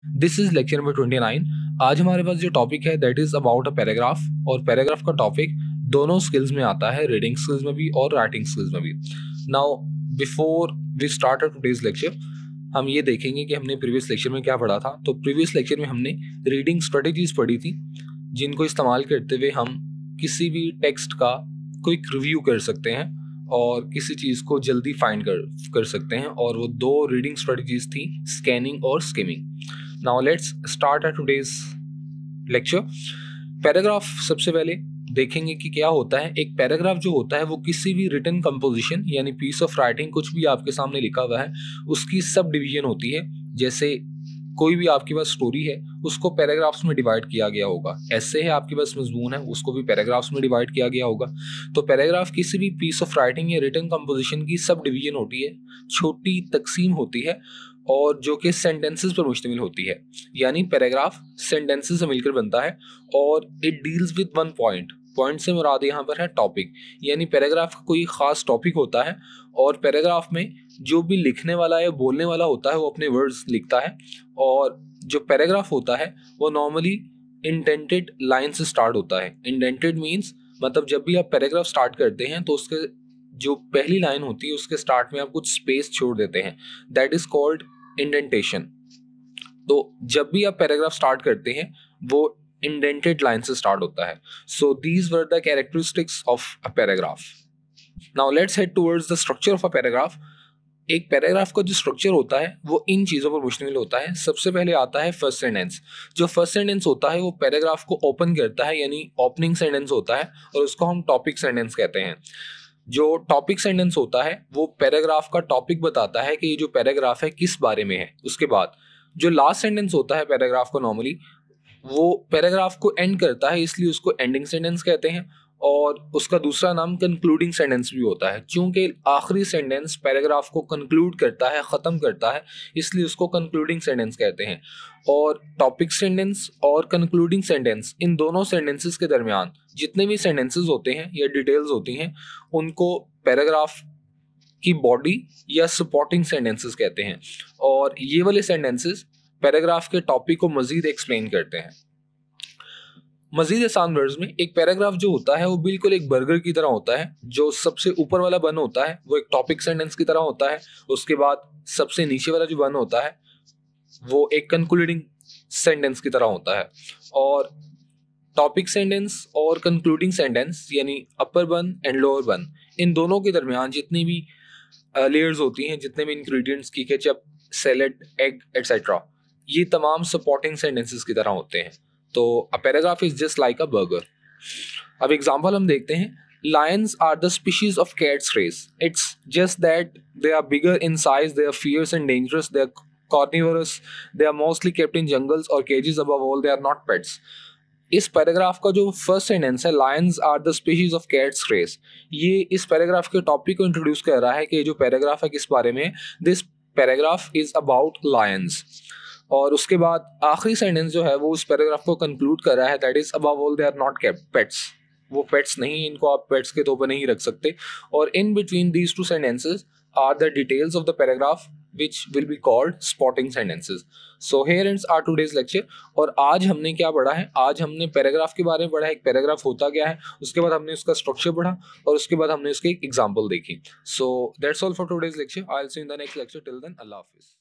This is lecture number 29। आज हमारे पास जो टॉपिक है that is about a paragraph, और पैराग्राफ का टॉपिक दोनों स्किल्स में आता है, रीडिंग स्किल्स में भी और राइटिंग स्किल्स में भी। Now before we start today's lecture, हम ये देखेंगे कि हमने प्रीवियस लेक्चर में क्या पढ़ा था। तो प्रीवियस लेक्चर में हमने रीडिंग स्ट्रेटेजीज पढ़ी थी, जिनको इस्तेमाल करते हुए हम किसी भी टेक्स्ट का क्विक रिव्यू कर सकते हैं और किसी चीज़ को जल्दी फाइंड कर सकते हैं। और वो दो रीडिंग स्ट्रेटेजीज थी, स्कैनिंग और skimming. Now let's start today's lecture. Paragraph सबसे पहले देखेंगे कि क्या होता है। एक पैराग्राफ जो होता है वो किसी भी रिटन कंपोजिशन यानी पीस ऑफ राइटिंग, कुछ भी आपके सामने लिखा हुआ है उसकी सब डिवीजन होती है। जैसे कोई भी आपके पास स्टोरी है उसको पैराग्राफ्स में डिवाइड किया गया होगा, ऐसे है आपके पास मजमून है उसको भी पैराग्राफ्स में डिवाइड किया गया होगा। तो पैराग्राफ किसी भी पीस ऑफ राइटिंग या रिटन कंपोजिशन की सब डिवीजन होती है, छोटी तकसीम होती है, और जो कि सेंटेंसेस पर मुश्तमिल होती है। यानी पैराग्राफ सेंटेंसेस से मिलकर बनता है और it deals with one point. Point से मुराद यहाँ पर है टॉपिक, यानी पैराग्राफ का कोई खास टॉपिक होता है और पैराग्राफ में जो भी लिखने वाला या बोलने वाला होता है वो अपने वर्ड्स लिखता है। और जो पैराग्राफ होता है वो नॉर्मली इंडेंटेड लाइन से स्टार्ट होता है। इंडेंटेड मीन्स मतलब जब भी आप पैराग्राफ स्टार्ट करते हैं तो उसके जो पहली लाइन होती है उसके स्टार्ट में आप कुछ स्पेस छोड़ देते हैं, दैट इज कॉल्ड इंडेंटेशन। तो जब भी आप पैराग्राफ स्टार्ट करते हैं वो इंडेंटेड लाइन से स्टार्ट होता है। So these were the characteristics of a paragraph. Now let's head towards the structure of a paragraph. एक पैराग्राफ का जो स्ट्रक्चर होता है वो इन चीज़ों पर मुश्तमिल होता है। सबसे पहले आता है फर्स्ट सेंटेंस। जो फर्स्ट सेंटेंस होता है वो पैराग्राफ को ओपन करता है, यानी ओपनिंग सेंटेंस होता है, और उसको हम टॉपिक सेंटेंस कहते हैं। जो टॉपिक सेंटेंस होता है वो पैराग्राफ का टॉपिक बताता है कि ये जो पैराग्राफ है किस बारे में है। उसके बाद जो लास्ट सेंटेंस होता है पैराग्राफ को नॉर्मली वो पैराग्राफ को एंड करता है, इसलिए उसको एंडिंग सेंटेंस कहते हैं। और उसका दूसरा नाम कंक्लूडिंग सेंटेंस भी होता है, क्योंकि आखिरी सेंटेंस पैराग्राफ को कंक्लूड करता है, ख़त्म करता है, इसलिए उसको कंक्लूडिंग सेंटेंस कहते हैं। और टॉपिक सेंटेंस और कंक्लूडिंग सेंटेंस, इन दोनों सेंटेंसेस के दरमियान जितने भी सेंटेंसेस होते हैं या डिटेल्स होती हैं उनको पैराग्राफ की बॉडी या सपोर्टिंग सेंटेंसेस कहते हैं। और ये वाले सेंटेंसेस पैराग्राफ के टॉपिक को मजीद एक्सप्लेन करते हैं। मजीद आसान वर्ड्स में एक पैराग्राफ जो होता है वो बिल्कुल एक बर्गर की तरह होता है। जो सबसे ऊपर वाला बन होता है वो एक टॉपिक सेंटेंस की तरह होता है। उसके बाद सबसे नीचे वाला जो बन होता है वो एक कंक्लूडिंग सेंटेंस की तरह होता है। और टॉपिक सेंटेंस और कंक्लूडिंग सेंटेंस यानी अपर बन एंड लोअर बन, इन दोनों के दरमियान जितनी भी लेयर्स होती हैं, जितने भी इंग्रेडिएंट्स की केचप, सैलेड, एग एटसेट्रा, ये तमाम सपोर्टिंग सेंटेंसेस की तरह होते हैं। तो a paragraph is just like a burger. अब एग्जांपल हम देखते हैं। Lions are the species of cat's race. It's just that they are bigger in size, they are fierce and dangerous, they are carnivorous, they are mostly kept in jungles or cages, above all they are not pets. इस paragraph का जो first sentence है, lions are the species of cats race, ये इस paragraph के topic को introduce कर रहा है कि जो पैराग्राफ है किस बारे में। This paragraph is about Lions. और उसके बाद आखिरी सेंटेंस जो है वो उस पैराग्राफ को कंक्लूड कर रहा है, that is above all they are not kept pets. वो पेट्स नहीं, इनको आप पेट्स के तौर पर नहीं रख सकते। और in between these two sentences are the details of the paragraph which will be called spotting sentences. So here ends our today's lecture. और आज हमने क्या पढ़ा है, आज हमने पैराग्राफ के बारे में पढ़ा है, एक पैराग्राफ होता क्या है, उसके बाद हमने उसका स्ट्रक्चर पढ़ा और उसके बाद हमने उसकी एक एग्जांपल देखी। So that's all for today's lecture. I'll see you in the next lecture. Till then, Allah Hafiz.